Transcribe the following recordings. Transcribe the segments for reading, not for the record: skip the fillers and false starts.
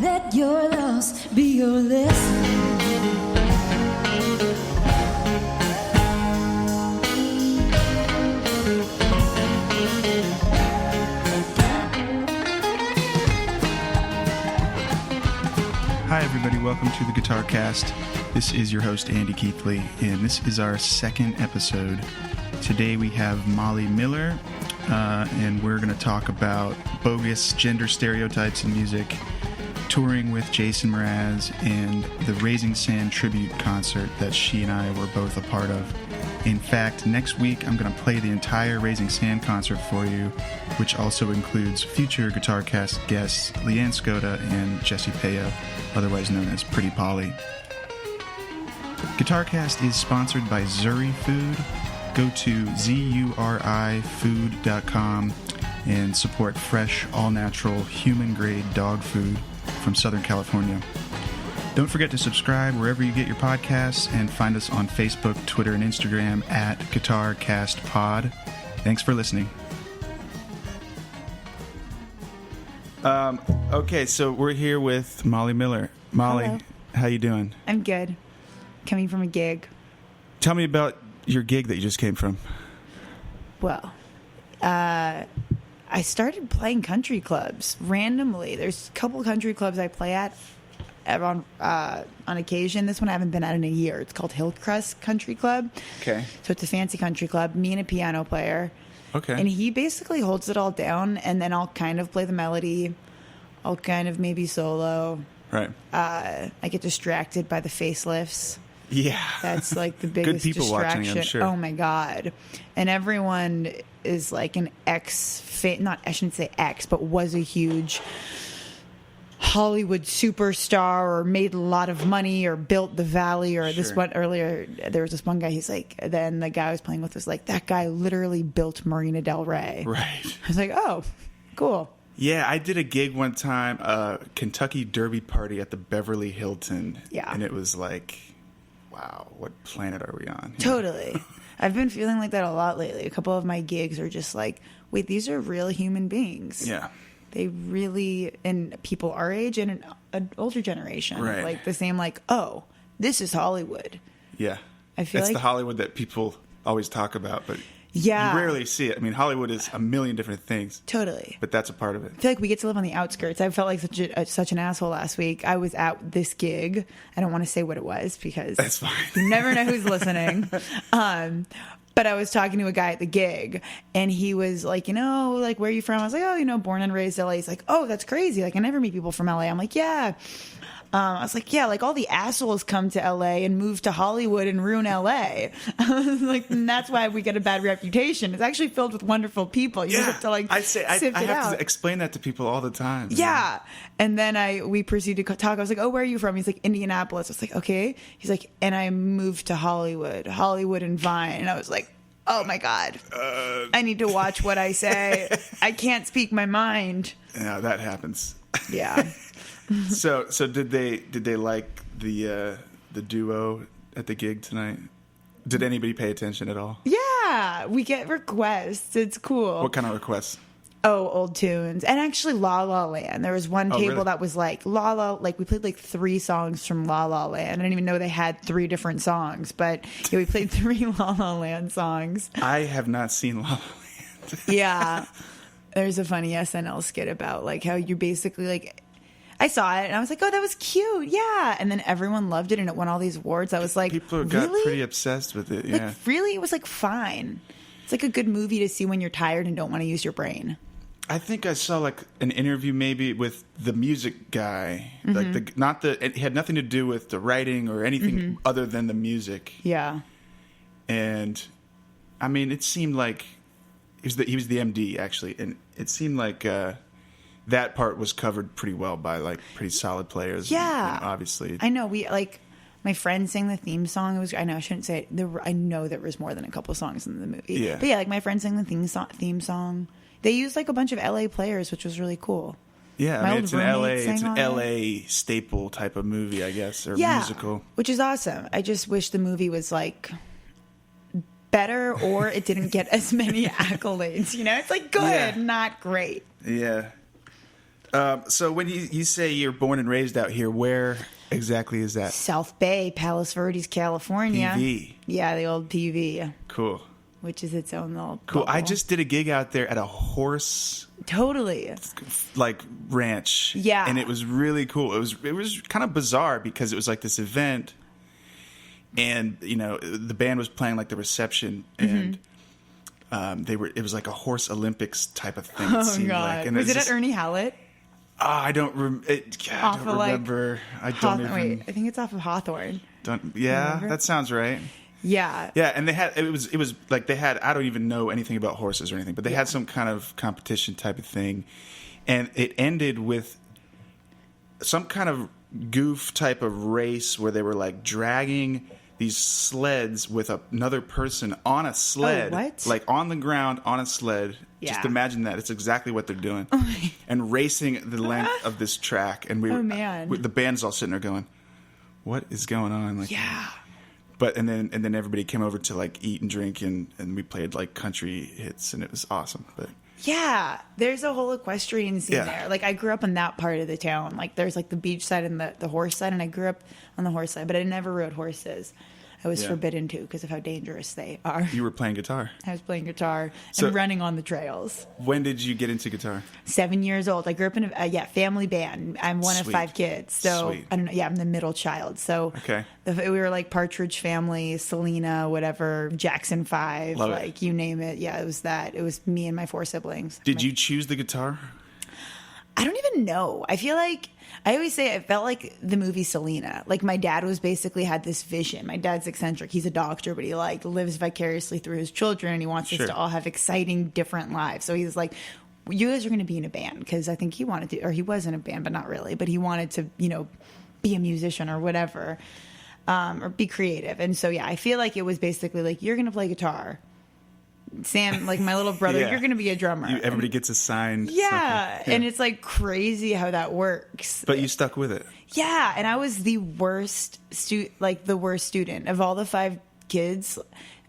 Let your loss be your lesson. Hi everybody, welcome to the Guitar Cast. This is your host Andy Keithley, and this is our second episode. Today we have Molly Miller, and we're going to talk about bogus gender stereotypes in music, touring with Jason Mraz, and the Raising Sand tribute concert that she and I were both a part of. In fact, next week I'm going to play the entire Raising Sand concert for you, which also includes future Guitar Cast guests Leanne Skoda and Jesse Payo, otherwise known as Pretty Polly. GuitarCast is sponsored by Zuri Food. Go to zurifood.com and support fresh, all-natural, human-grade dog food from Southern California. Don't forget to subscribe wherever you get your podcasts and find us on Facebook, Twitter, and Instagram at GuitarCastPod. Thanks for listening. Okay, so we're here with Molly Miller. Molly, Hello. How you doing? I'm good. Coming from a gig. Tell me about your gig that you just came from. Well, I started playing country clubs randomly. There's a couple country clubs I play at on occasion. This one I haven't been at in a year. It's called Hillcrest Country Club. Okay. So it's a fancy country club. Me and a piano player. Okay. And he basically holds it all down, and then I'll kind of play the melody. I'll kind of maybe solo. Right. I get distracted by the facelifts. Yeah. That's like the biggest Good people distraction. watching, I'm sure. Oh my God. And everyone is like an I shouldn't say ex, but was a huge Hollywood superstar or made a lot of money or built the Valley or this one earlier. There was this one guy, he's like, then the guy I was playing with was like, that guy literally built Marina Del Rey. Right. I was like, oh, cool. Yeah, I did a gig one time, a Kentucky Derby party at the Beverly Hilton. Yeah. And it was like, wow, what planet are we on? Totally. I've been feeling like that a lot lately. A couple of my gigs are just like, wait, these are real human beings. Yeah. They really, and people our age and an older generation, Right. like the same, like, oh, this is Hollywood. Yeah. I feel It's like the Hollywood that people always talk about, but Yeah. you rarely see it. I mean, Hollywood is a million different things, Totally. but that's a part of it. I feel like we get to live on the outskirts. I felt like such an asshole last week. I was at this gig. I don't want to say what it was because That's fine. you never know who's listening. But I was talking to a guy at the gig, and he was like, like, where are you from? I was like, oh, born and raised LA. He's like, oh, that's crazy. Like, I never meet people from LA. I'm like, yeah. I was like, yeah, like all the assholes come to LA and move to Hollywood and ruin LA. I was like, and that's why we get a bad reputation. It's actually filled with wonderful people. You just have to I sift it have out. to explain that to people all the time. Yeah. And then we proceeded to talk. I was like, oh, where are you from? He's like, Indianapolis. I was like, okay. He's like, and I moved to Hollywood and Vine. And I was like, oh my God, I need to watch what I say. I can't speak my mind. Yeah, that happens. Yeah. So did they like the duo at the gig tonight? Did anybody pay attention at all? Yeah. We get requests. It's cool. What kind of requests? Oh, old tunes. And actually La La Land. There was one table really? that was like we played like 3 songs from La La Land. I didn't even know they had 3 different songs, but yeah, we played 3 La La Land songs. I have not seen La La Land. Yeah. There's a funny SNL skit about like how you basically like, I saw it and I was like, oh, that was cute. Yeah. And then everyone loved it and it won all these awards. I was like, People got really? pretty obsessed with it. Yeah. Like, really? It was like fine. It's like a good movie to see when you're tired and don't want to use your brain. I think I saw like an interview maybe with the music guy, Mm-hmm. like it had nothing to do with the writing or anything other than the music. Yeah. And I mean, it seemed like he was the MD actually, and it seemed like that part was covered pretty well by like pretty solid players. Yeah. and obviously. I know my friend sang the theme song. I know I shouldn't say it. I know there was more than a couple songs in the movie. Yeah. But yeah, like my friend sang the theme song. They used like a bunch of LA players, which was really cool. Yeah, My I mean, old roommate it's sang an on LA staple type of movie, I guess, or Yeah, musical. which is awesome. I just wish the movie was like better or it didn't get as many accolades. It's like good, Yeah. not great. Yeah. So when you say you're born and raised out here, where exactly is that? South Bay, Palos Verdes, California. PV. Yeah, the old PV. Cool. Which is its own little Cool. I bubble. just did a gig out there at a horse Totally. ranch. Yeah. And it was really cool. It was kind of bizarre because it was like this event, and the band was playing like the reception, and it was like a horse Olympics type of thing. It seemed like. And Was it just, at Ernie Hallett? I don't remember. I don't even. Wait, I think it's off of Hawthorne. Yeah, that sounds right. Yeah. Yeah, and it was like they had, I don't even know anything about horses or anything, but they had some kind of competition type of thing, and it ended with some kind of goof type of race where they were like dragging these sleds with another person on a sled, what? like on the ground on a sled. Yeah. Just imagine that. It's exactly what they're doing, and racing the length of this track. And the band's all sitting there going, "What is going on?" Like, Yeah. But and then everybody came over to like eat and drink, and we played like country hits, and it was awesome. But Yeah, there's a whole equestrian scene there. Like, I grew up in that part of the town. Like, there's like the beach side and the horse side, and I grew up on the horse side, but I never rode horses. I was forbidden to because of how dangerous they are. you were playing guitar. I was playing guitar So- and running on the trails. When did you get into guitar? 7 years old. I grew up in a family band. I'm one of Sweet. 5 kids. So Sweet. I don't know. Yeah, I'm the middle child. So Okay. we were like Partridge Family, Selena, whatever, Jackson 5, Love it. like you name it. Yeah, it was that. It was me and my 4 siblings. Did you choose the guitar? I don't even know. I feel like I always say it felt like the movie Selena. Like, my dad was basically had this vision. My dad's eccentric. He's a doctor, but he like lives vicariously through his children, and he wants us to all have exciting, different lives. So he's like, you guys are going to be in a band, because I think he wanted to, or he was in a band, but not really. But he wanted to, be a musician or whatever, or be creative. And so, yeah, I feel like it was basically like, you're going to play guitar. Sam, like my little brother, Yeah. you're going to be a drummer. Everybody gets assigned. Yeah, something. and it's like crazy how that works. But you stuck with it. Yeah, and I was the worst the worst student of all the 5 kids.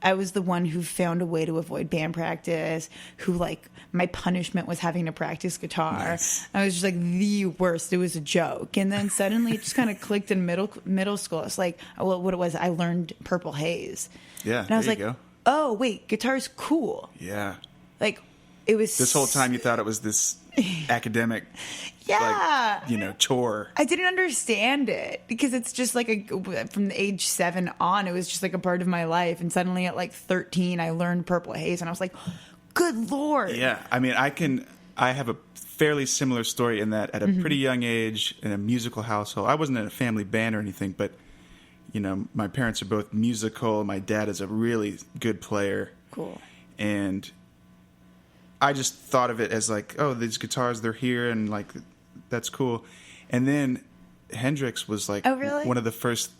I was the one who found a way to avoid band practice, who like my punishment was having to practice guitar. Nice. I was just like the worst. It was a joke. And then suddenly it just kind of clicked in middle school. It's like, well, what it was, I learned Purple Haze. Yeah, And I was there like, you go. oh, wait, guitar's cool. Yeah. Like, it was This whole time you thought it was this academic, yeah. chore. I didn't understand it because it's just like from the age 7 on, it was just like a part of my life. And suddenly at like 13, I learned Purple Haze, and I was like, good Lord. Yeah. I mean, I have a fairly similar story in that at a pretty young age in a musical household. I wasn't in a family band or anything, but my parents are both musical. My dad is a really good player. Cool. And I just thought of it as like, oh, these guitars, they're here, and like, that's cool. And then Hendrix was like Oh, really? one of the first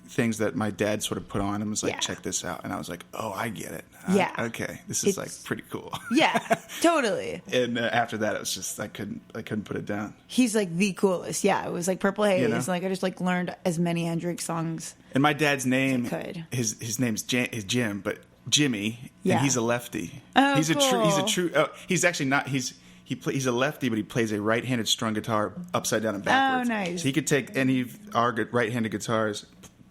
things that my dad sort of put on and was like, Yeah. check this out. And I was like, oh, I get it. Yeah. Okay. This is like It's- pretty cool. Yeah, totally. And after that, it was just, I couldn't put it down. He's like the coolest. Yeah, it was like Purple Haze. Like, I just like learned as many Hendrix songs. And my dad's name, could. his name's is Jim, but Jimmy, Yeah. and he's a lefty. Oh, he's cool. a true. He's actually not. He's a lefty, but he plays a right-handed strung guitar upside down and backwards. Oh, nice. So he could take any of our right-handed guitars,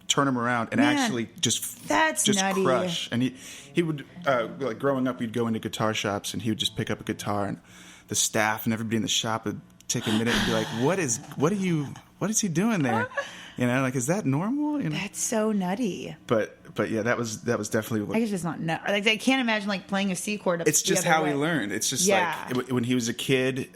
turn them around, and Man, actually just nutty. crush. And he would like growing up, we'd go into guitar shops, and he would just pick up a guitar, and the staff and everybody in the shop would take a minute and be like, what is he doing there? Like, is that normal? That's so nutty. But yeah, that was definitely what. I guess it's not nut. Like, I can't imagine like playing a C chord. It's just how he learned. It's just like when he was a kid,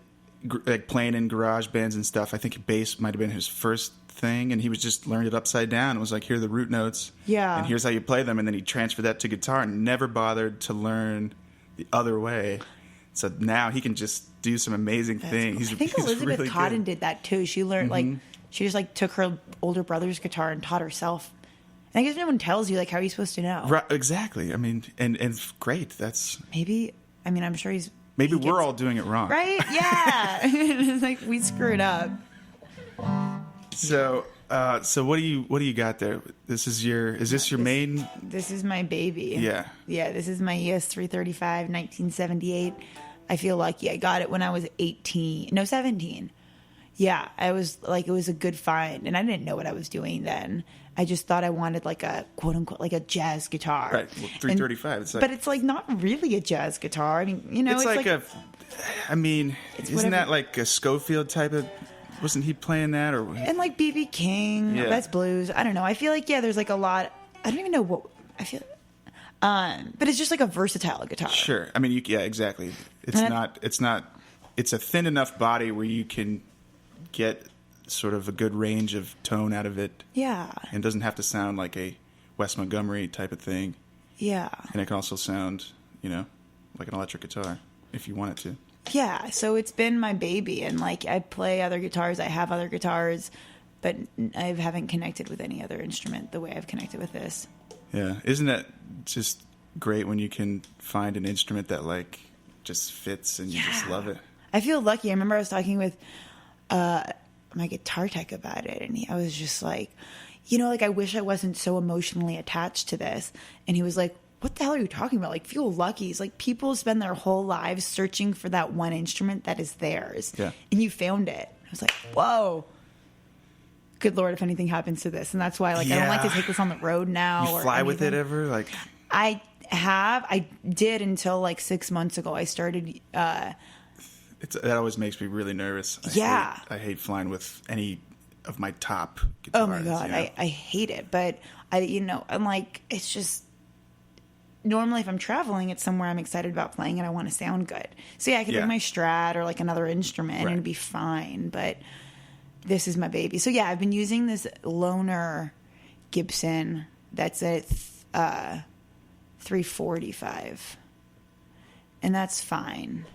like playing in garage bands and stuff. I think bass might have been his first thing, and he was just learned it upside down. And was like, here are the root notes. Yeah. And here's how you play them. And then he transferred that to guitar and never bothered to learn the other way. So now he can just do some amazing things. I think he's Elizabeth really Cotton good. did that too. She learned like she just like took her older brother's guitar and taught herself. And I guess no one tells you, like, how are you supposed to know? Right, exactly. I mean, and great. That's Maybe. I mean, I'm sure maybe we're all doing it wrong, right. Yeah, it's like we screwed up. So what do you got there? Is this your main? This is my baby. Yeah. Yeah, this is my ES 335, 1978. I feel lucky. I got it when I was 17. Yeah, I was like, it was a good find, and I didn't know what I was doing then. I just thought I wanted like a quote unquote like a jazz guitar. Right, well, 335. It's like, but it's like not really a jazz guitar. I mean, you know, it's like a. I mean, isn't whatever. that like a Schofield type of? Wasn't he playing that or? and like B.B. King, Yeah. that's blues. I don't know. I feel like there's like a lot. I don't even know what I feel. But it's just like a versatile guitar. Sure. I mean, yeah, exactly. It's And not. It's not. It's a thin enough body where you can get sort of a good range of tone out of it. Yeah. And it doesn't have to sound like a Wes Montgomery type of thing. Yeah. And it can also sound, like an electric guitar if you want it to. Yeah. So it's been my baby, and like I play other guitars. I have other guitars, but I haven't connected with any other instrument the way I've connected with this. Yeah. Isn't that just great when you can find an instrument that like just fits and you just love it? I feel lucky. I remember I was talking with my guitar tech about it, and I was just like, like I wish I wasn't so emotionally attached to this. And he was like, what the hell are you talking about? Like, feel lucky. It's like people spend their whole lives searching for that one instrument that is theirs. Yeah. And you found it. I was like, whoa. Good Lord, if anything happens to this. And that's why I don't like to take this on the road now. You or fly with it anything. ever? Like, I did until like 6 months ago. I started that always makes me really nervous. I hate flying with any of my top guitars. Oh my God, I hate it. But I'm like, it's just, normally if I'm traveling, it's somewhere I'm excited about playing and I want to sound good. So yeah, I could bring my Strat or like another instrument and it'd be fine. But this is my baby. So yeah, I've been using this Loner Gibson that's at 345. And that's fine.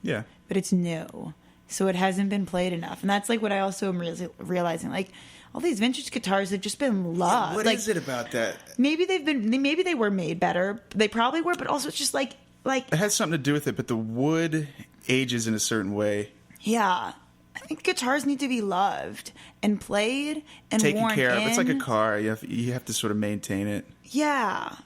Yeah. But it's new, so it hasn't been played enough, and that's like what I also am realizing. Like all these vintage guitars have just been loved. What like, is it about that? Maybe they were made better. They probably were, but also it's just like It has something to do with it, but the wood ages in a certain way. yeah. I think guitars need to be loved and played and Taken worn care of. in. It's like a car. You have to sort of maintain it. Yeah,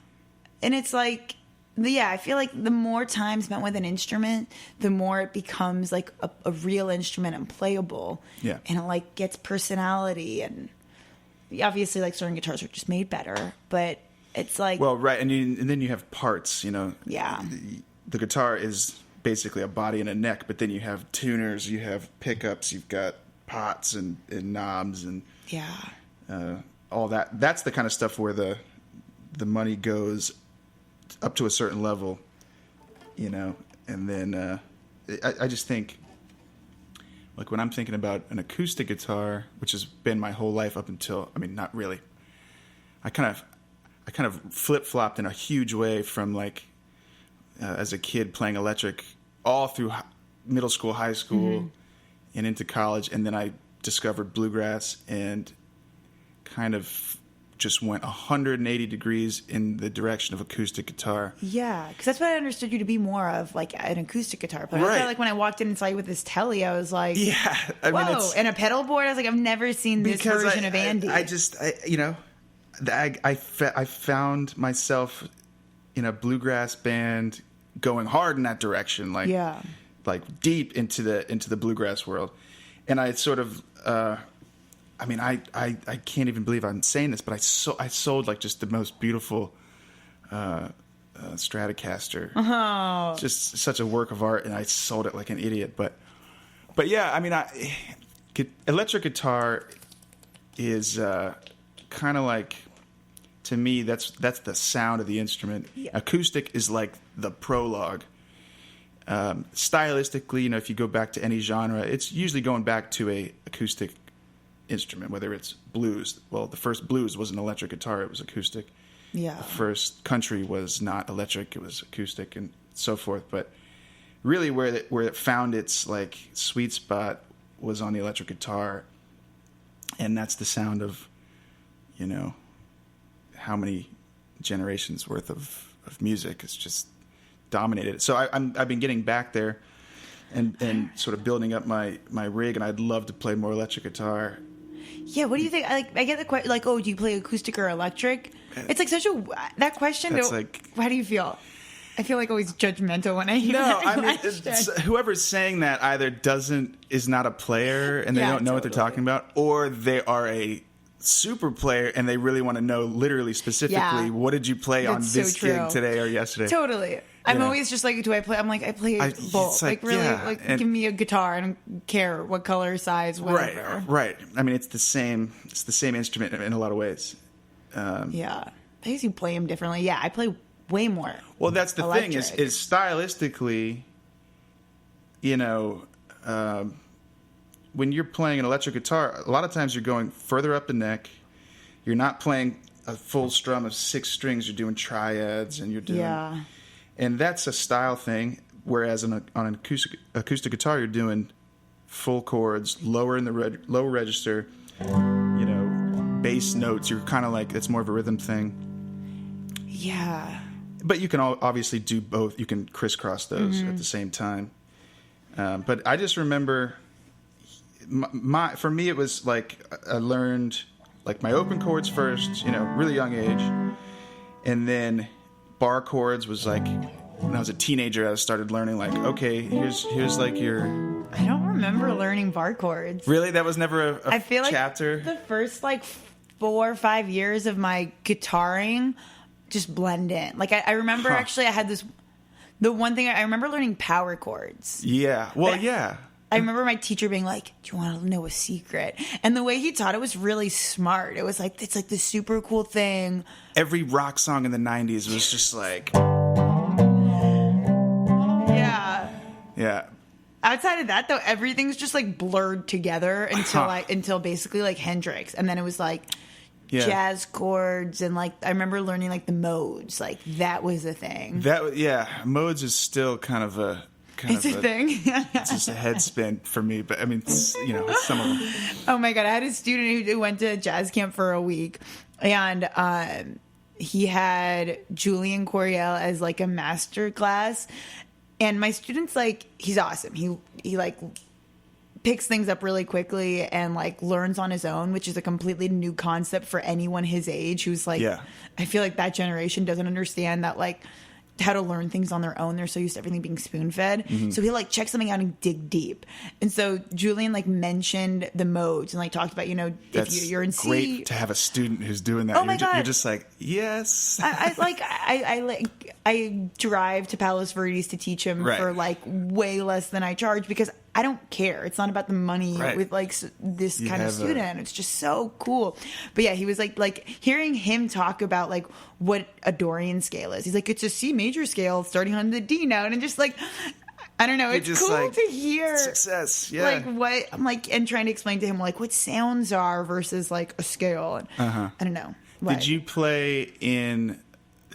and it's like. Yeah, I feel like the more time spent with an instrument, the more it becomes like a real instrument and playable. Yeah. And it like gets personality, and obviously like certain guitars are just made better, but it's like, Well, right, and then you have parts. Yeah. The guitar is basically a body and a neck, but then you have tuners, you have pickups, you've got pots and knobs and yeah. all that. That's the kind of stuff where the money goes up to a certain level, and then I just think, like when I'm thinking about an acoustic guitar, which has been my whole life up until, I mean, not really. I kind of flip-flopped in a huge way from like as a kid playing electric all through middle school, high school, and into college, and then I discovered bluegrass and kind of just went 180 degrees in the direction of acoustic guitar. Yeah, because that's what I understood you to be more of, like an acoustic guitar player. Right. I felt like when I walked in and saw you with this telly, I was like, Yeah, I whoa, mean, it's, and a pedal board. I was like, I've never seen this because version of Andy. I found myself in a bluegrass band going hard in that direction, like deep into the bluegrass world, and I sort of. I can't even believe I'm saying this, but I sold like just the most beautiful Stratocaster. Oh. Just such a work of art, and I sold it like an idiot. But yeah, I mean, electric guitar is kind of like, to me, that's the sound of the instrument. Yeah. Acoustic is like the prologue. Stylistically, if you go back to any genre, it's usually going back to a acoustic instrument, whether it's blues. Well, the first blues was an electric guitar, it was acoustic. Yeah. The first country was not electric, it was acoustic, and so forth. But really where it found its like sweet spot was on the electric guitar, and that's the sound of how many generations worth of music. It's just dominated it. So I've been getting back there and sort of building up my rig, and I'd love to play more electric guitar. Yeah, what do you think? I get the question, like, oh, do you play acoustic or electric? It's like that question. That's like, how do you feel? I feel like always judgmental when I hear No, that I mean, question. whoever's saying that either is not a player and they don't know what they're talking about, or they are a super player and they really want to know literally specifically what did you play on That's this so true. gig today or yesterday. Totally. I'm know? always just like, do I play? I'm like, I play it's both. like, Really, yeah, and- give me a guitar. I don't care what color, size, whatever. Right. I mean, it's the same instrument in a lot of ways. Yeah. I guess you play them differently. Yeah, I play way more. Well, that's the thing electric. is stylistically, you know, when you're playing an electric guitar, a lot of times you're going further up the neck. You're not playing a full strum of 6 strings. You're doing triads and you're doing... Yeah. And that's a style thing, whereas on an acoustic guitar, you're doing full chords, lower in the lower register, you know, bass notes. You're kind of like, it's more of a rhythm thing. Yeah. But you can obviously do both. You can crisscross those at the same time. But I just remember, for me, it was like I learned like my open chords first, you know, really young age, and then bar chords was like when I was a teenager. I started learning like, okay, here's like your. I don't remember learning bar chords. Really, that was never a I feel like chapter. the first like 4 or 5 years of my guitaring just blend in. Like I remember actually I had this. The one thing I remember learning power chords. Yeah. Well, But yeah. I remember my teacher being like, "Do you want to know a secret?" And the way he taught it was really smart. It was like it's like this super cool thing. Every rock song in the 90s was just like, Yeah. yeah. Outside of that, though, everything's just like blurred together until basically like Hendrix, and then it was like Yeah. jazz chords and like I remember learning like the modes. Like that was a thing. Modes is still kind of a It's a thing. It's just a head spin for me, but I mean, you know, some of them. Oh my god, I had a student who went to jazz camp for a week, and he had Julian Coriel as like a master class, and my student's like, he's awesome. He like picks things up really quickly and like learns on his own, which is a completely new concept for anyone his age who's like, I feel like that generation doesn't understand that like how to learn things on their own. They're so used to everything being spoon-fed. So he'll like check something out and dig deep. And so Julian like mentioned the modes and like talked about, you know, That's if you're in C. great to have a student who's doing that. Oh my God. You're just like, yes. I drive to Palos Verdes to teach him Right. for like way less than I charge because I don't care. It's not about the money Right. with like this You kind of have student. It's just so cool. But yeah, he was like hearing him talk about like what a Dorian scale is. He's like, it's a C major scale starting on the D note, and just like, I don't know. You're It's just cool like, to hear success. Yeah. like what I'm like, and trying to explain to him like what sounds are versus like a scale. And I don't know. Did you play in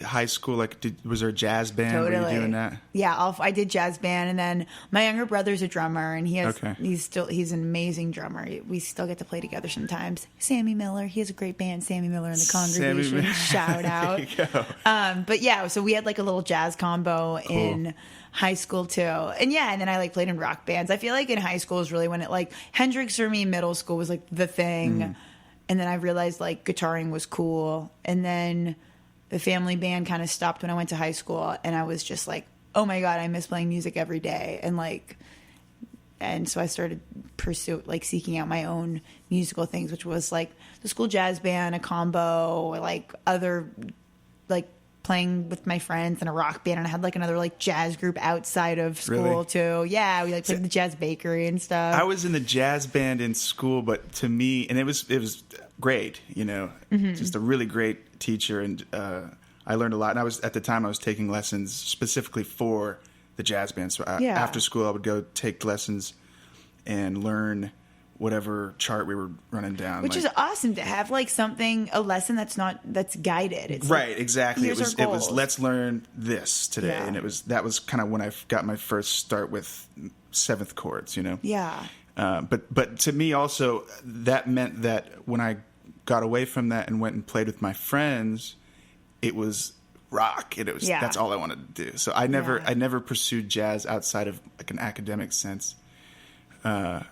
high school? Like, was there a jazz band? Totally. Were you doing that? Yeah, I did jazz band, and then my younger brother's a drummer, and Okay. he's an amazing drummer. We still get to play together sometimes. Sammy Miller, he has a great band, Sammy Miller and the Congregation. Miller. Shout out. There you go. But yeah, so we had like a little jazz combo in high school too, and then I like played in rock bands. I feel like in high school is really when it like Hendrix for me. Middle school was like the thing, and then I realized like guitaring was cool, and then the family band kind of stopped when I went to high school, and I was just like, oh my God, I miss playing music every day. And so I started seeking out my own musical things, which was like the school jazz band, a combo, like other, like playing with my friends in a rock band. And I had like another like jazz group outside of school Really? too. Yeah. We like played the Jazz Bakery and stuff. I was in the jazz band in school, but to me, and it was great, you know, just a really great teacher, and I learned a lot. And at the time I was taking lessons specifically for the jazz band. So after school, I would go take lessons and learn whatever chart we were running down. Which is awesome to have like a lesson that's guided. It's right, like, exactly. It here's our was goals. let's learn this today, Yeah. and that was kind of when I got my first start with seventh chords, you know. Yeah. But to me also, that meant that when I got away from that and went and played with my friends, it was rock, and that's all I wanted to do. So I never pursued jazz outside of like an academic sense. But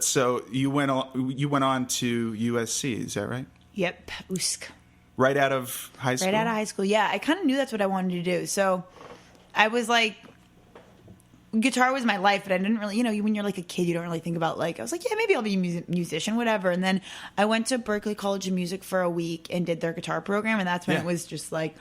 so you went on to USC, is that right? Yep. Usk. right out of high school? Right out of high school, yeah. I kind of knew that's what I wanted to do. So I was like, guitar was my life, but I didn't really, when you're like a kid, you don't really think about like, I was like, yeah, maybe I'll be a musician, whatever. And then I went to Berklee College of Music for a week and did their guitar program. And that's when it was just like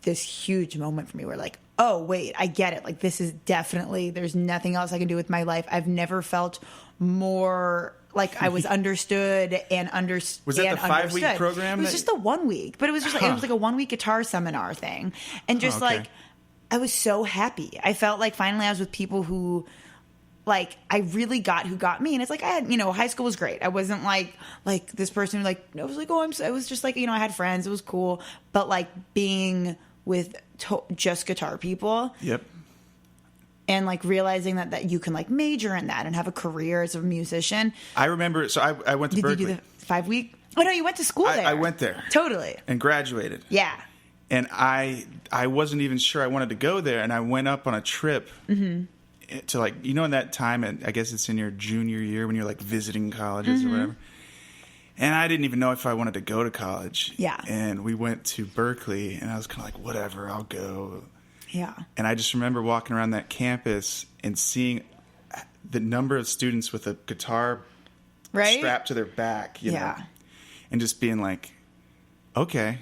this huge moment for me where like, oh, wait, I get it. Like, this is definitely, there's nothing else I can do with my life. I've never felt more like I was understood and understood. Was that the 5-week program? It was just the 1 week, but it was just like, it was like a 1 week guitar seminar thing. And just like, I was so happy. I felt like finally I was with people who like I really got who got me. And it's like I had, high school was great. I wasn't like this person who like, I was like, oh, it was just like, I had friends. It was cool. But like being with just guitar people. Yep. And like realizing that you can like major in that and have a career as a musician. I remember, so I went to Berklee. Did you do the 5-week? Oh no, you went to school there. I went there. Totally. And graduated. Yeah. And I wasn't even sure I wanted to go there. And I went up on a trip to like, in that time, and I guess it's in your junior year when you're like visiting colleges or whatever. And I didn't even know if I wanted to go to college. Yeah. And we went to Berklee, and I was kind of like, whatever, I'll go. Yeah. And I just remember walking around that campus and seeing the number of students with a guitar strapped to their back, you know, and just being like, okay,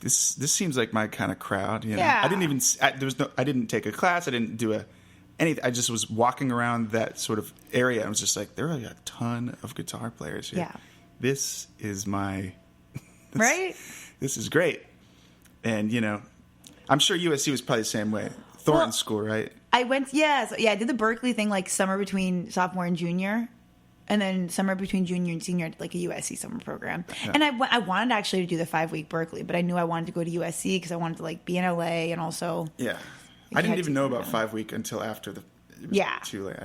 this seems like my kind of crowd. Yeah. I didn't take a class. I didn't do anything. I just was walking around that sort of area. I was just like, there are a ton of guitar players here. Yeah. This is right? This is great. And, I'm sure USC was probably the same way. Thornton School, right? I went, I did the Berklee thing like summer between sophomore and junior. And then summer between junior and senior, I did like a USC summer program. Yeah. And I wanted actually to do the 5-week Berklee, but I knew I wanted to go to USC because I wanted to like be in LA and also. Yeah. I didn't even know about 5-week until after it was too late.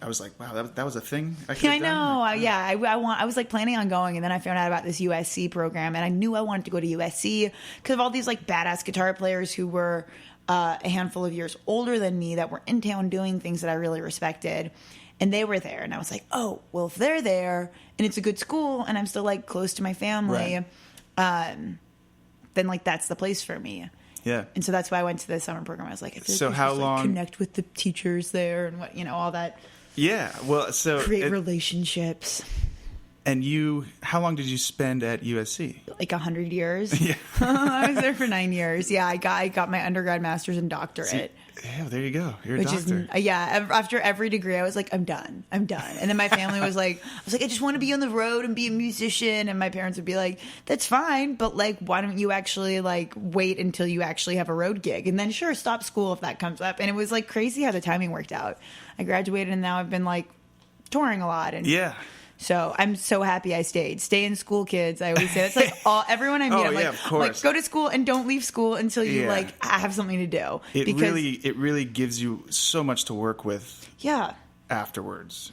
I was like, wow, that was a thing I know. I was like planning on going, and then I found out about this USC program, and I knew I wanted to go to USC because of all these like badass guitar players who were a handful of years older than me that were in town doing things that I really respected. And they were there, and I was like, oh, well, if they're there, and it's a good school, and I'm still, like, close to my family, then, like, that's the place for me. Yeah. And so that's why I went to the summer program. I was like, I feel so like how just, long? Like, connect with the teachers there and what, all that. Yeah. Well, so. Create relationships. And how long did you spend at USC? Like 100 years. Yeah. I was there for 9 years. Yeah, I got my undergrad, master's, and doctorate. Yeah, there you go. You're a doctor. After every degree, I was like, I'm done. And then my family was like, I just want to be on the road and be a musician. And my parents would be like, that's fine, but like, why don't you actually like wait until you actually have a road gig? And then sure, stop school if that comes up. And it was like crazy how the timing worked out. I graduated and now I've been like touring a lot. And yeah. So I'm so happy I stayed. Stay in school, kids. I always say that's like everyone I meet. I'm like, go to school and don't leave school until you like have something to do. It really gives you so much to work with. Yeah. Afterwards,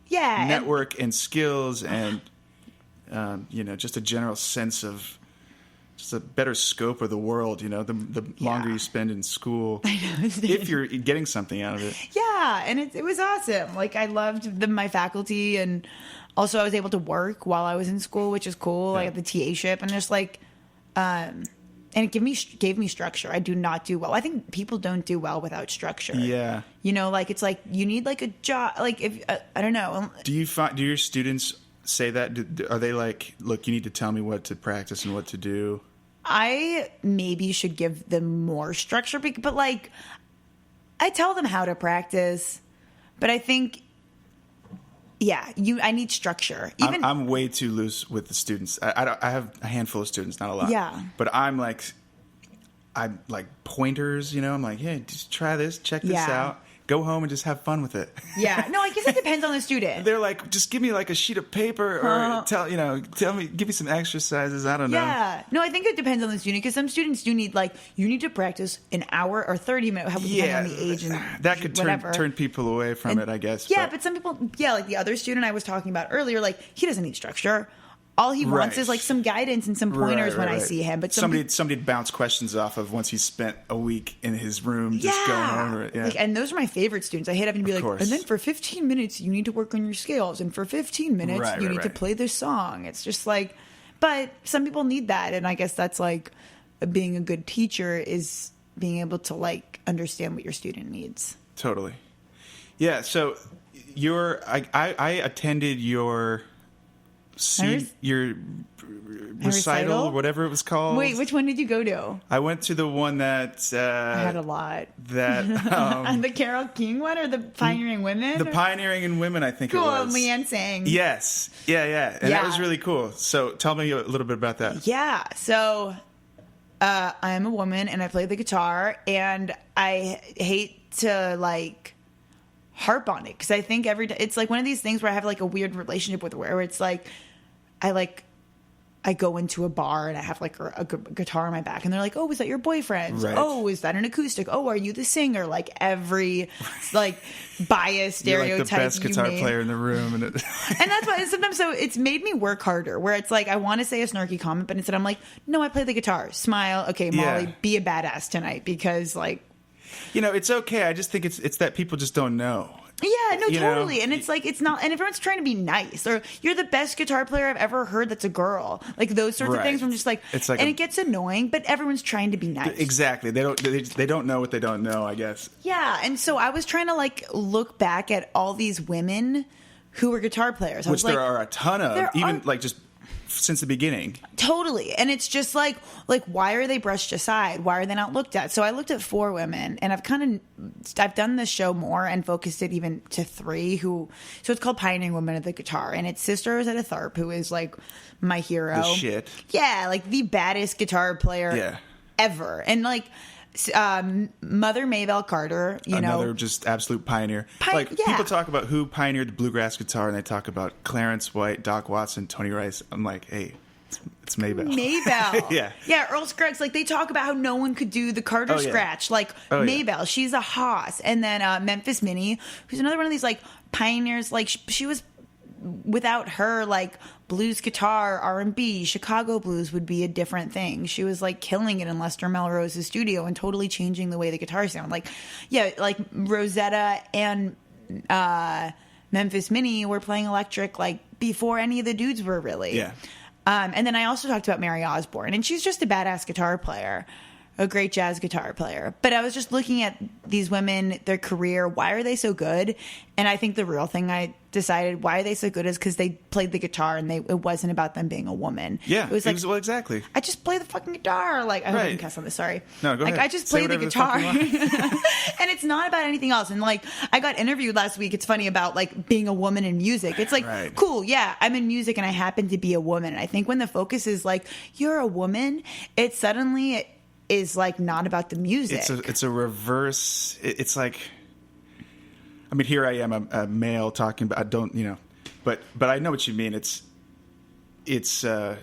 Yeah. Network and skills and just a general sense of just a better scope of the world. The longer you spend in school, if you're getting something out of it. Yeah, and it was awesome. Like I loved my faculty and. Also, I was able to work while I was in school, which is cool. I got the TA-ship, and just like, and it gave me structure. I do not do well. I think people don't do well without structure. Yeah, it's like you need like a job. Like if I don't know. Do your students say that? Are they like, look, you need to tell me what to practice and what to do? I maybe should give them more structure, but like, I tell them how to practice, but I think. Yeah, I need structure. I'm way too loose with the students. I have a handful of students, not a lot. Yeah. But I'm like pointers, I'm like, hey, just try this, check this out. Go home and just have fun with it. Yeah. No, I guess it depends on the student. They're like, just give me like a sheet of paper or give me some exercises. I don't know. Yeah. No, I think it depends on the student because some students do need you need to practice an hour or 30 minutes, depending on the age and that could turn people away from it, I guess. Yeah, but some people, like the other student I was talking about earlier, like he doesn't need structure. All he wants is like some guidance and some pointers when I see him. But somebody to bounce questions off of once he's spent a week in his room just going over it. Yeah. And those are my favorite students. I hit up and be like, and then for 15 minutes you need to work on your scales, and for 15 minutes you need to play this song. It's just like, but some people need that. And I guess that's like being a good teacher is being able to like understand what your student needs. Totally. Yeah. So I attended your recital, whatever it was called. Wait, which one did you go to? I went to the one that I had a lot. That the Carole King one or the Pioneering Women? The Pioneering in Women, I think cool, it was. Leanne sang. Yes. Yeah. And that was really cool. So tell me a little bit about that. Yeah. So I am a woman and I play the guitar, and I hate to like harp on it because I think it's like one of these things where I have like a weird relationship with where it's like I go into a bar and I have like a guitar on my back and they're like, oh, is that your boyfriend? Right. Oh, is that an acoustic? Oh, are you the singer? Like every like bias stereotype. You're like the best guitar player in the room. And that's why sometimes so it's made me work harder where it's like I want to say a snarky comment, but instead I'm like, no, I play the guitar. Smile. Okay, Molly, be a badass tonight because like. It's okay. I just think it's that people just don't know. Yeah, no, totally. And it's like, it's not, and everyone's trying to be nice, or you're the best guitar player I've ever heard that's a girl. Like those sorts of things. I'm just like, it's like, and it gets annoying, but everyone's trying to be nice. Exactly. They don't know what they don't know, I guess. Yeah. And so I was trying to like look back at all these women who were guitar players. Which there are a ton of, even like just since the beginning. Totally. And it's just like why are they brushed aside? Why are they not looked at? So I looked at 4 women, and I've done this show more and focused it even to 3 so it's called Pioneering Women of the Guitar, and it's Sister Rosetta Tharpe, who is like my hero. The shit. Yeah, like the baddest guitar player ever. And like Mother Maybelle Carter, another just absolute pioneer. People talk about who pioneered the bluegrass guitar, and they talk about Clarence White, Doc Watson, Tony Rice. I'm like, hey, it's Maybelle. Yeah, Earl Scruggs. Like they talk about how no one could do the Carter scratch. Like Maybelle, she's a hoss. And then Memphis Minnie, who's another one of these like pioneers. Like she was. Without her, like blues guitar, R&B, Chicago blues would be a different thing. She was like killing it in Lester Melrose's studio and totally changing the way the guitar sound. Like Rosetta and Memphis Minnie were playing electric like before any of the dudes were really. Yeah. And then I also talked about Mary Osborne, and she's just a badass guitar player. A great jazz guitar player. But I was just looking at these women, their career, why are they so good? And I think the real thing I decided why are they so good is because they played the guitar, and it wasn't about them being a woman. Yeah, it was like, well, exactly. I just play the fucking guitar. Like, I hope I didn't cuss on this, sorry. No, go ahead. I just play the guitar. And it's not about anything else. And like, I got interviewed last week, it's funny, about like being a woman in music. It's like, cool, yeah, I'm in music and I happen to be a woman. And I think when the focus is like, you're a woman, it suddenly is like not about the music. It's a reverse. It's like, I mean, here I am, a male talking about. I don't, but I know what you mean. It's a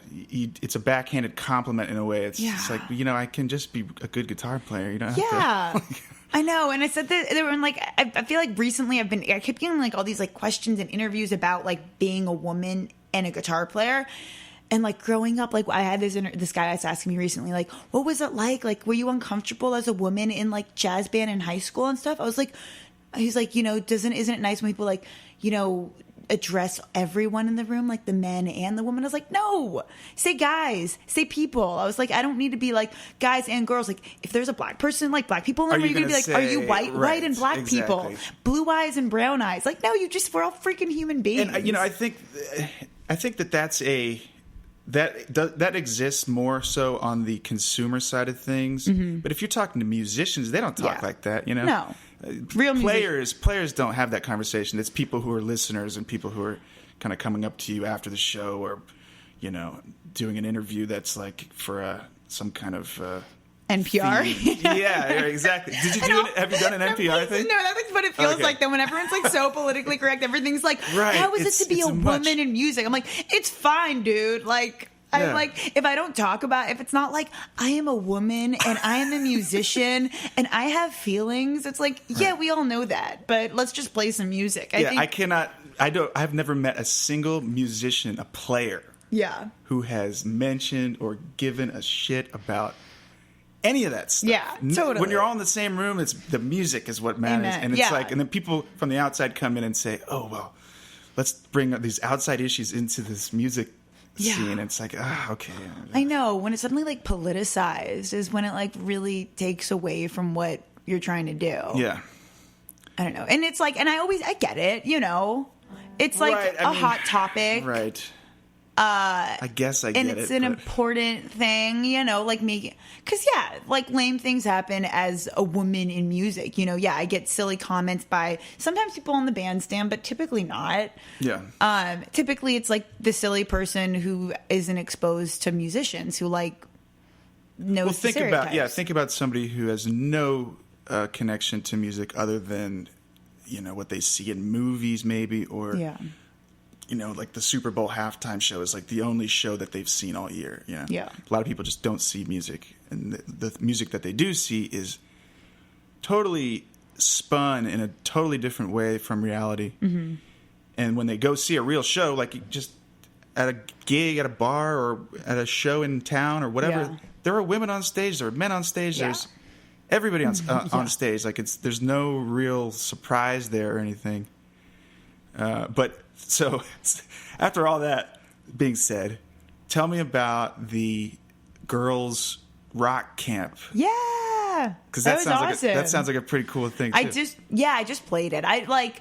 backhanded compliment in a way. It's like, I can just be a good guitar player. You don't have to. I know, and I said that they were like, I feel like recently I kept getting like all these like questions and interviews about like being a woman and a guitar player. And like growing up, like I had this guy was asking me recently, like, what was it like? Like, were you uncomfortable as a woman in like jazz band in high school and stuff? I was like, he's like, isn't it nice when people like, address everyone in the room, like the men and the women? I was like, no, say guys, say people. I was like, I don't need to be like guys and girls. Like if there's a black person, like black people, are you going to be like, are you white and black people, blue eyes and brown eyes? Like, no, we're all freaking human beings. And I think that's that exists more so on the consumer side of things. Mm-hmm. But if you're talking to musicians, they don't talk like that, No. Real players don't have that conversation. It's people who are listeners and people who are kind of coming up to you after the show or, doing an interview that's like for some kind of NPR. Yeah, exactly. Have you done an NPR thing? No, that's what it feels like. Then when everyone's like so politically correct, everything's like, how is it to be a woman in music? I'm like, it's fine, dude. Like, I'm like, if I don't talk about, if it's not like I am a woman and I am a musician and I have feelings, it's like, we all know that, but let's just play some music. I've never met a single musician, a player, who has mentioned or given a shit about any of that stuff. Yeah, totally. When you're all in the same room, it's the music is what matters. Amen. And it's like, and then people from the outside come in and say, oh, well, let's bring these outside issues into this music Yeah. scene. It's like, okay. I know, when it's suddenly like politicized is when it like really takes away from what you're trying to do. Yeah. I don't know. And it's like, and I get it, you know, it's like Right, a hot topic. Right. I guess I get it. And it's an important thing, you know, like me, because yeah, like lame things happen as a woman in music, you know. Yeah, I get silly comments by sometimes people on the bandstand, but typically not. Yeah. Typically it's like the silly person who isn't exposed to musicians who like knows Well, the stereotypes. think about somebody who has no connection to music other than, you know, what they see in movies maybe, or Yeah. you know, like the Super Bowl halftime show is like the only show that they've seen all year. You know? Yeah. A lot of people just don't see music, and the music that they do see is totally spun in a totally different way from reality. Mm-hmm. And when they go see a real show, like just at a gig, at a bar, or at a show in town or whatever, Yeah. there are women on stage, there are men on stage, Yeah. there's everybody on stage. Like there's no real surprise there or anything. But so after all that being said, tell me about the girls' rock camp. Yeah. Because that was sounds awesome. that sounds like a pretty cool thing too. I just played it. I've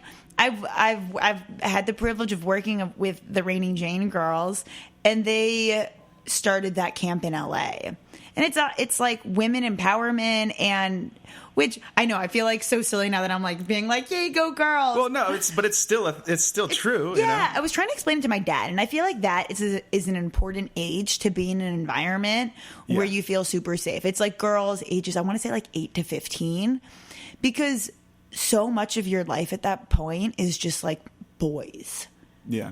had the privilege of working with the Raining Jane girls, and they started that camp in LA. And it's like women empowerment, and which I know I feel like so silly now that I'm like being like, "Yay, go girls!" Well, no, it's still true. Yeah, you know? I was trying to explain it to my dad, and I feel like that is an important age to be in an environment where Yeah. you feel super safe. It's like girls ages, I want to say like 8 to 15, because so much of your life at that point is just like boys, Yeah.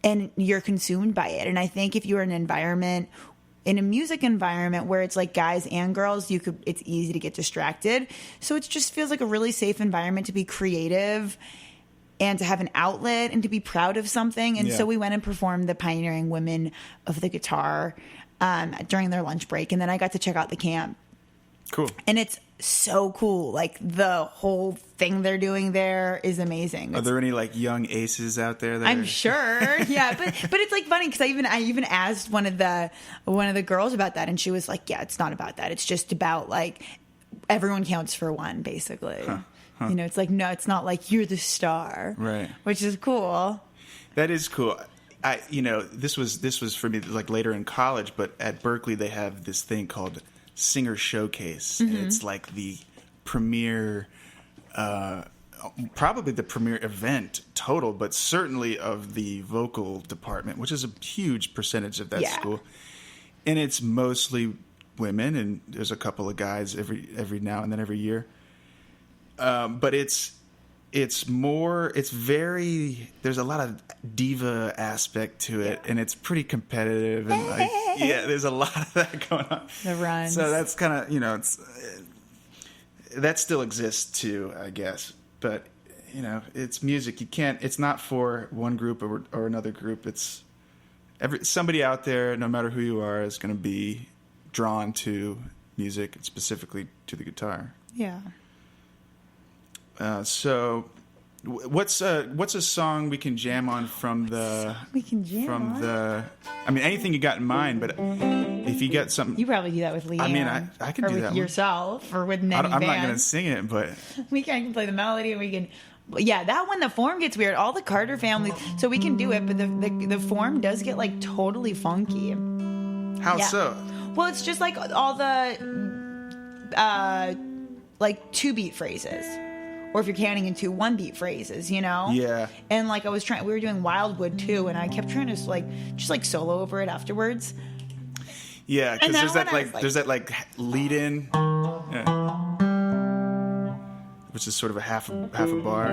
and you're consumed by it. And I think if you're in an environment, in a music environment where it's like guys and girls, it's easy to get distracted. So it just feels like a really safe environment to be creative and to have an outlet and to be proud of something. And Yeah. so we went and performed the Pioneering Women of the Guitar during their lunch break. And then I got to check out the camp. Cool. And it's so cool. Like the whole thing they're doing there is amazing. Are there any like young aces out there? I'm sure. Yeah, but it's like funny because I even asked one of the girls about that, and she was like, "Yeah, it's not about that. It's just about like everyone counts for one, basically." You know, it's like, no, it's not like you're the star, Right. Which is cool. That is cool. This was for me like later in college, but at Berkeley they have this thing called Singer Showcase. Mm-hmm. And it's like the premier, probably the premier event total, but certainly of the vocal department, which is a huge percentage of that Yeah. school. And it's mostly women, and there's a couple of guys every now and then every year. But there's a lot of diva aspect to it, and it's pretty competitive, and like, yeah, there's a lot of that going on. The runs. So that's kind of, that still exists too, I guess. But, it's music. It's not for one group or another group. It's somebody out there, no matter who you are, is going to be drawn to music, specifically to the guitar. Yeah. So, what's a song we can jam on from the? We can jam from on? the. I mean, anything you got in mind, but if you got something, You probably do that with Leanne. I mean, I can or do with that one. yourself, or with any I'm not band. going to sing it, but We can play the melody, and we can. Yeah, that one, the form gets weird. All the Carter families, so we can do it, but the form does get like totally funky. how Yeah. so? Well, it's just like all the like 2-beat phrases, or if you're counting into 1-beat phrases, Yeah. And like we were doing Wildwood too, and I kept trying to just solo over it afterwards. Yeah, because And there's that that one I was there's that lead in, which is sort of a half a bar.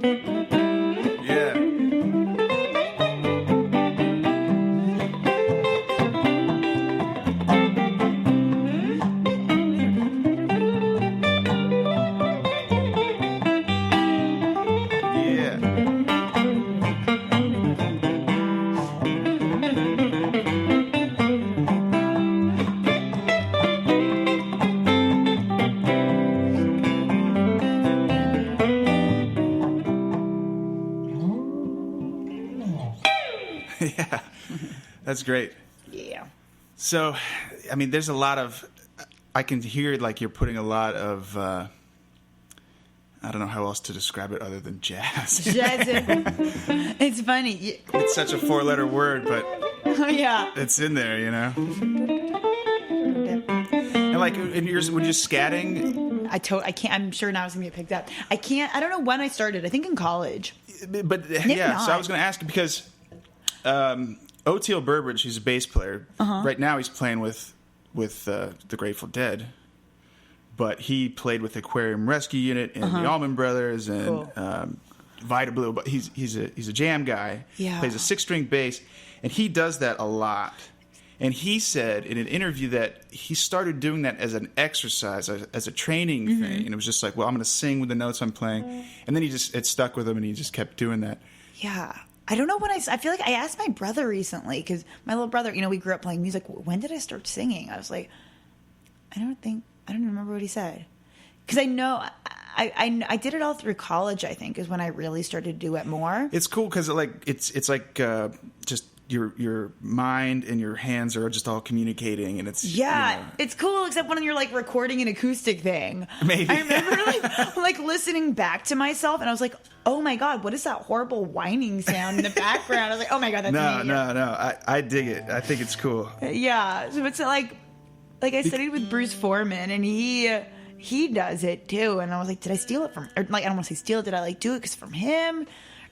Yeah. Yeah, that's great. Yeah. So, I mean, there's a lot of, I can hear like you're putting a lot of, I don't know how else to describe it other than jazz. It's funny. It's such a 4-letter word, but Yeah. it's in there, you know? And like, when you're scatting, I can't. I'm sure now it's gonna get picked up. I don't know when I started. I think in college. but Maybe yeah, so not. I was going to ask you because Oteil Burbridge, he's a bass player. Right now he's playing with the Grateful Dead, but he played with Aquarium Rescue Unit and the Allman Brothers and Vita Blue. But he's a jam guy. Yeah. Plays a 6-string bass, and he does that a lot. And he said in an interview that he started doing that as an exercise, as a training thing. And it was just like, well, I'm going to sing with the notes I'm playing. And then it stuck with him, and he just kept doing that. Yeah. I don't know when I feel like I asked my brother recently because my little brother, we grew up playing music. When did I start singing? I was like, I don't remember what he said. Because I know I did it all through college, I think, is when I really started to do it more. It's cool because it's like just your mind and your hands are just all communicating, and it's It's cool, except when you're like recording an acoustic thing. Maybe. I remember like listening back to myself, and I was like, oh my god, what is that horrible whining sound in the background? I was like, oh my god, that's me. No, I dig it. I think it's cool. Yeah, so it's like I studied with Bruce Foreman, and he does it too, and I was like, did I steal it from? Or like, I don't want to say steal it. Did I like do it because from him?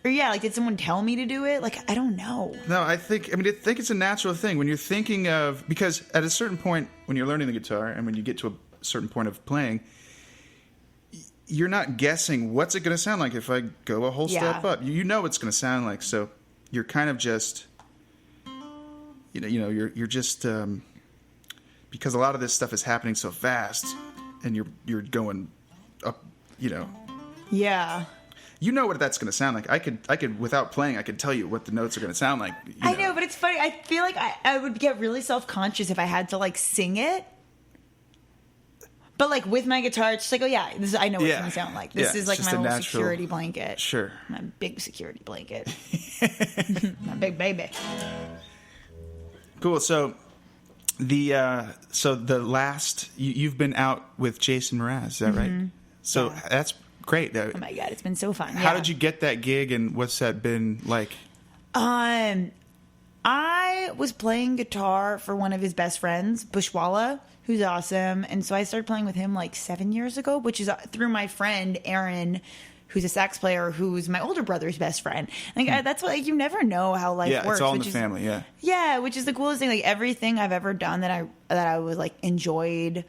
Or yeah, like did someone tell me to do it? Like I don't know. No, I think it's a natural thing when you're thinking of, because at a certain point when you're learning the guitar and when you get to a certain point of playing, you're not guessing what's it going to sound like if I go a whole step up. You know it's going to sound like, so you're kind of just you're just because a lot of this stuff is happening so fast and you're going up, Yeah. You know what that's going to sound like. I could without playing, I could tell you what the notes are going to sound like. I know, but it's funny. I feel like I would get really self-conscious if I had to like sing it. But like with my guitar, it's just like, oh yeah, I know what it's going to sound like. This is like my little security blanket. Sure. My big security blanket. My big baby. Cool. So the last you've been out with Jason Mraz, is that right? So that's great. Oh my god, it's been so fun. How did you get that gig, and what's that been like? I was playing guitar for one of his best friends, Bushwalla, who's awesome, and so I started playing with him like 7 years ago, which is through my friend Aaron, who's a sax player, who's my older brother's best friend. Like that's what you never know how life works. Yeah, it's all in the family. Yeah, which is the coolest thing. Like everything I've ever done that I was like enjoyed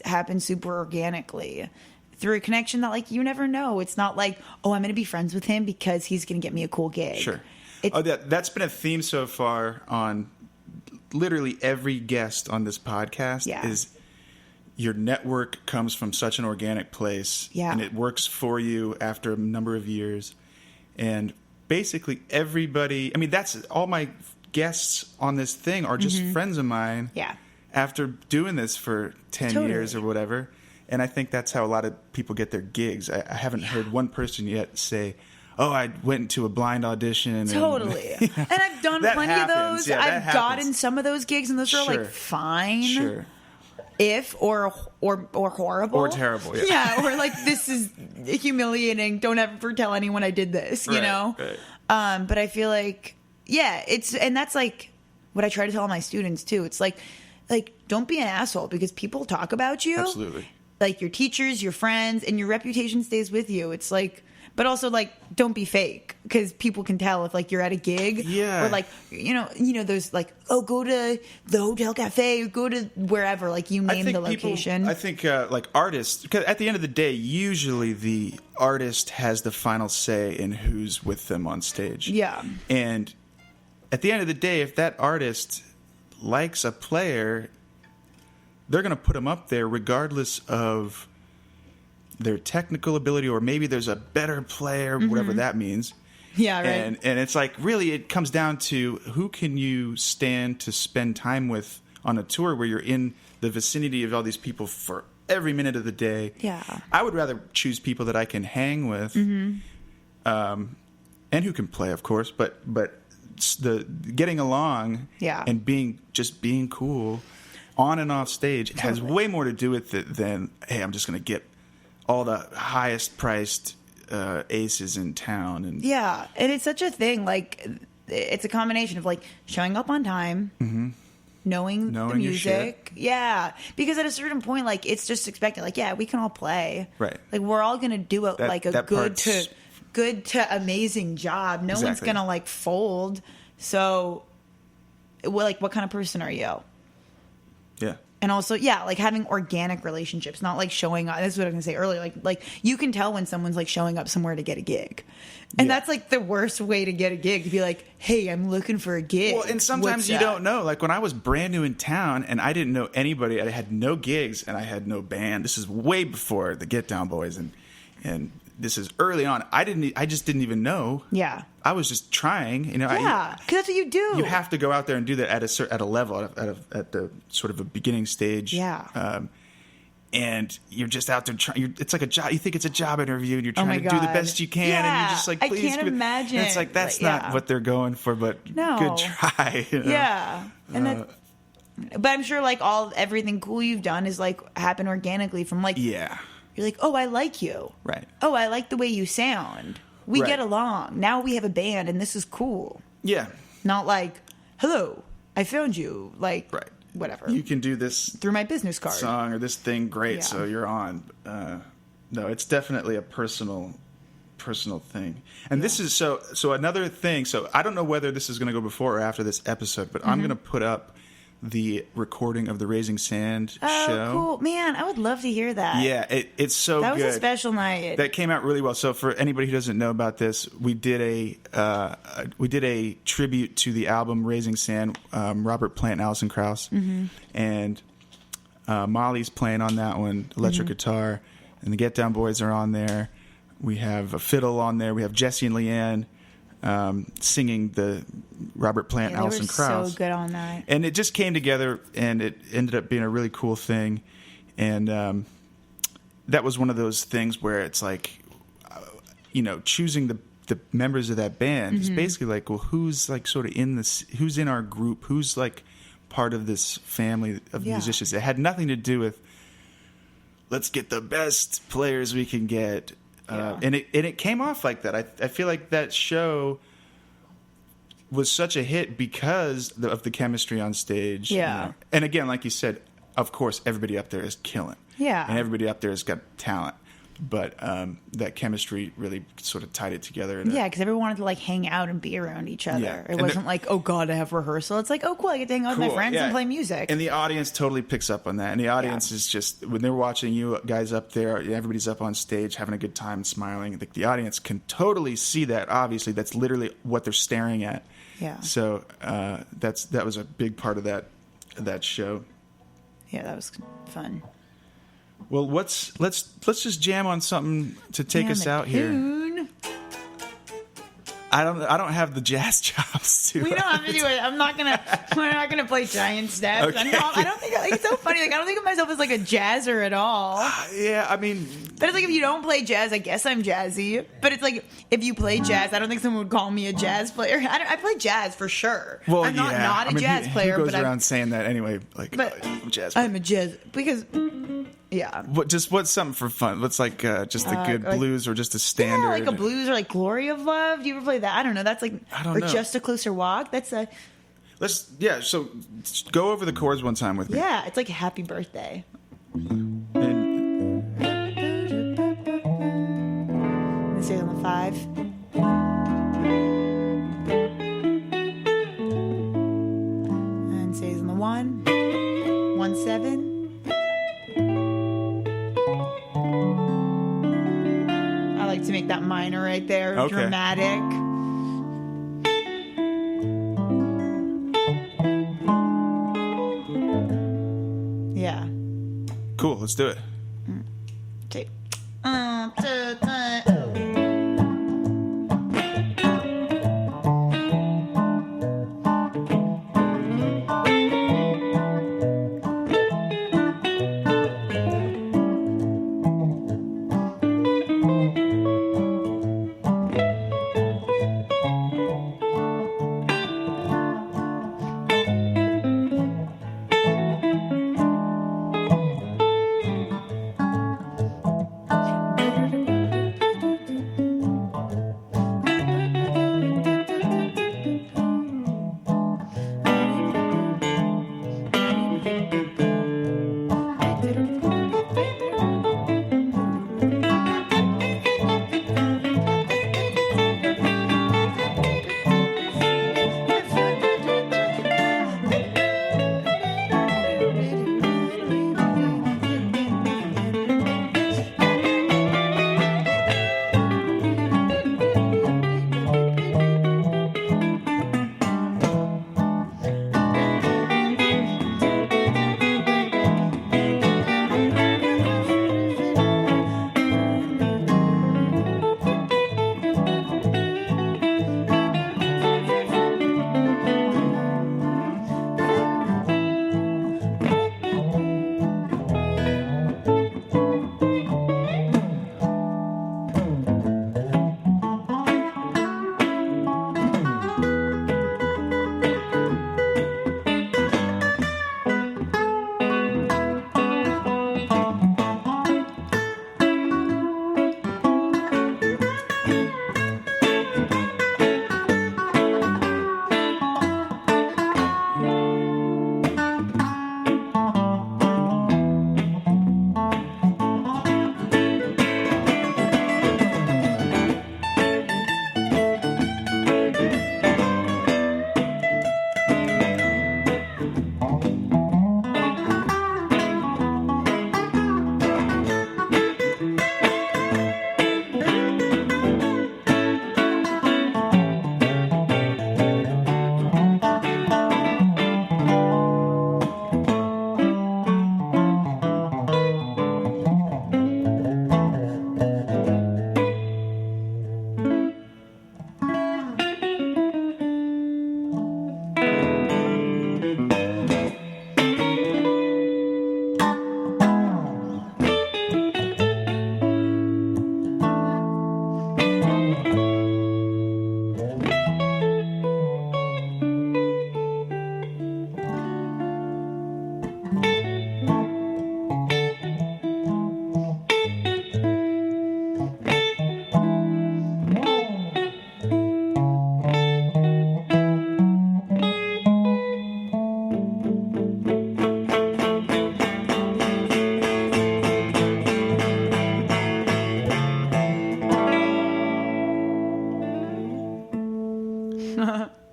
happened super organically. Through a connection that, like, you never know. It's not like, oh, I'm going to be friends with him because he's going to get me a cool gig. Sure. That's been a theme so far on literally every guest on this podcast is your network comes from such an organic place. Yeah. And it works for you after a number of years. And basically everybody, that's all my guests on this thing are just friends of mine. Yeah. After doing this for 10 years or whatever. And I think that's how a lot of people get their gigs. I haven't heard one person yet say, oh, I went to a blind audition. Totally. And I've done plenty of those. Yeah, I've gotten some of those gigs, and those are like fine. Sure. If or horrible. Or terrible, yeah. Yeah, or like, this is humiliating. Don't ever tell anyone I did this, you know? Right. But I feel like, and that's like what I try to tell all my students too. It's like, don't be an asshole because people talk about you. Absolutely. Like your teachers, your friends, and your reputation stays with you. It's like, but also like don't be fake, because people can tell if like you're at a gig, or like you know those like, oh, go to the hotel cafe or go to wherever, like you name the location. I think like artists, because at the end of the day, usually the artist has the final say in who's with them on stage. Yeah. And at the end of the day, if that artist likes a player, they're going to put them up there regardless of their technical ability, or maybe there's a better player, whatever that means. Yeah, right. And it's like, really, it comes down to who can you stand to spend time with on a tour where you're in the vicinity of all these people for every minute of the day. Yeah. I would rather choose people that I can hang with, and who can play, of course, but the getting along and being cool on and off stage has way more to do with it than, hey, I'm just going to get all the highest priced aces in town. And and it's such a thing. Like, it's a combination of like showing up on time, knowing the music. Yeah, because at a certain point, like, it's just expected. Like, yeah, we can all play. Right. Like, we're all gonna do it like a good to amazing job. No one's gonna like fold. So, like, what kind of person are you? Yeah. And also, like having organic relationships, not like showing up. This is what I was going to say earlier. Like you can tell when someone's like showing up somewhere to get a gig. And that's like the worst way to get a gig, to be like, hey, I'm looking for a gig. Well, and sometimes you don't know. Like when I was brand new in town and I didn't know anybody, I had no gigs and I had no band. This is way before the Get Down Boys, and this is early on. I just didn't even know. Yeah. I was just trying, because that's what you do. You have to go out there and do that at a level, at the sort of a beginning stage. Yeah. And you're just out there trying. It's like a job. You think it's a job interview, and you're trying to do the best you can, and you're just like, please. I can't imagine. And it's like, that's not what they're going for, but good try. You know? Yeah. And but I'm sure like everything cool you've done is like happen organically from like. Yeah. You're like, oh, I like you. Right. Oh, I like the way you sound. We get along. Now we have a band, and this is cool. Yeah. Not like, hello, I found you. Like, whatever. You can do this through my business card song or this thing. Great. So you're on. No, it's definitely a personal thing. And this is so another thing. So I don't know whether this is going to go before or after this episode, but I'm going to put up the recording of the Raising Sand show. Oh, cool. Man, I would love to hear that. Yeah, it's so good. That was a special night. That came out really well. So for anybody who doesn't know about this, we did a tribute to the album Raising Sand, Robert Plant and Alison Krauss. And Molly's playing on that one, electric guitar, and the Get Down Boys are on there. We have a fiddle on there. We have Jesse and Leanne singing the Robert Plant and Alison Krauss. So good on that. And it just came together, and it ended up being a really cool thing. And that was one of those things where it's like, choosing the members of that band is basically like, well, who's like sort of who's in our group, who's like part of this family of musicians. It had nothing to do with, let's get the best players we can get. And it came off like that. I feel like that show was such a hit because of the chemistry on stage. Yeah. And again, like you said, of course, everybody up there is killing. Yeah. And everybody up there has got talent. But that chemistry really sort of tied it together. Because everyone wanted to like hang out and be around each other. Yeah. It wasn't like, oh God, I have rehearsal. It's like, oh cool, I get to hang out with my friends and play music. And the audience totally picks up on that. And the audience is just, when they're watching you guys up there, everybody's up on stage having a good time and smiling. The audience can totally see that. Obviously, that's literally what they're staring at. Yeah. So that was a big part of that show. Yeah, that was fun. Well, let's just jam on something to take us out here. I don't have the jazz chops to. We don't have to do it. We're not gonna play giant steps. Okay. I don't think it's so funny. Like I don't think of myself as like a jazzer at all. Yeah, I mean, but it's like if you don't play jazz, I guess I'm jazzy. But it's like if you play jazz, I don't think someone would call me a jazz player. I play jazz for sure. Well, I'm not a jazz player. Who goes but around saying that anyway? Like, I'm a jazz player. I'm a jazz because. Yeah. What's something for fun? What's like just a good blues or just a standard? Yeah, like a blues or like Glory of Love. Do you ever play that? I don't know. That's like Just a Closer Walk. That's a. So go over the chords one time with me. Yeah, it's like Happy Birthday. And Let's say it on the 5. And stays in the 1. 1 7. I like to make that minor right there Okay. dramatic. Yeah. Cool. Let's do it. Okay.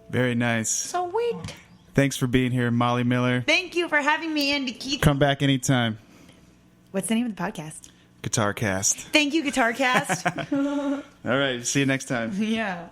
Very nice. Sweet. Thanks for being here, Molly Miller. Thank you for having me, Andy Keith. Come back anytime. What's the name of the podcast? Guitar Cast. Thank you, Guitar Cast. All right. See you next time. Yeah.